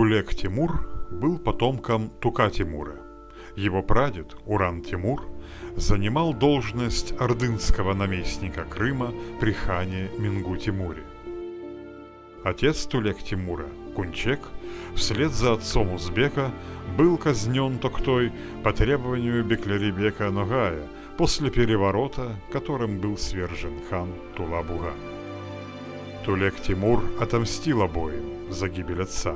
Тулек-Тимур был потомком Тука-Тимура. Его прадед Уран-Тимур занимал должность ордынского наместника Крыма при хане Мингу-Тимуре. Отец Тулек-Тимура, Кунчек, вслед за отцом узбека, был казнен Токтой по требованию Беклярибека Ногая после переворота, которым был свержен хан Тула-Буга. Тулек-Тимур отомстил обоим за гибель отца.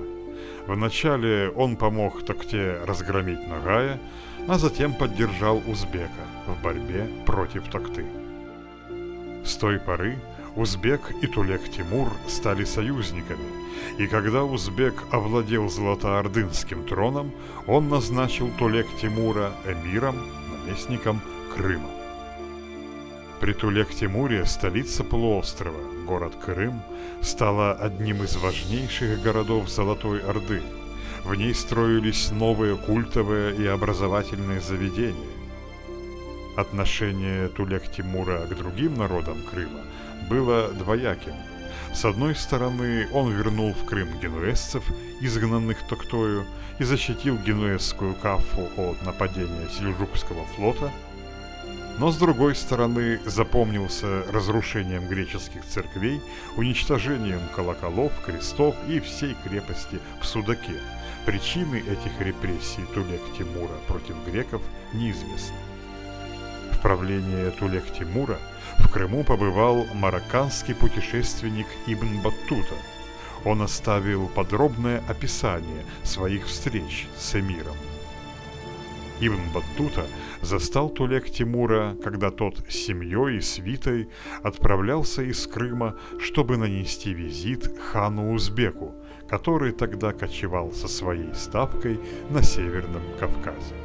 Вначале он помог Токте разгромить Ногая, а затем поддержал узбека в борьбе против Токты. С той поры узбек и Тулек-Тимур стали союзниками, и когда узбек овладел золотоордынским троном, он назначил Тулек-Тимура эмиром, наместником Крыма. При Тулек-Тимуре столица полуострова, город Крым, стала одним из важнейших городов Золотой Орды. В ней строились новые культовые и образовательные заведения. Отношение Тулек-Тимура к другим народам Крыма было двояким. С одной стороны, он вернул в Крым генуэзцев, изгнанных Токтою, и защитил генуэзскую Каффу от нападения сельджукского флота, но с другой стороны запомнился разрушением греческих церквей, уничтожением колоколов, крестов и всей крепости в Судаке. Причины этих репрессий Тулек-Тимура против греков неизвестны. В правление Тулек-Тимура в Крыму побывал марокканский путешественник Ибн Баттута. Он оставил подробное описание своих встреч с эмиром. Ибн Баттута застал Тулек-Тимура, когда тот с семьей и свитой отправлялся из Крыма, чтобы нанести визит хану Узбеку, который тогда кочевал со своей ставкой на Северном Кавказе.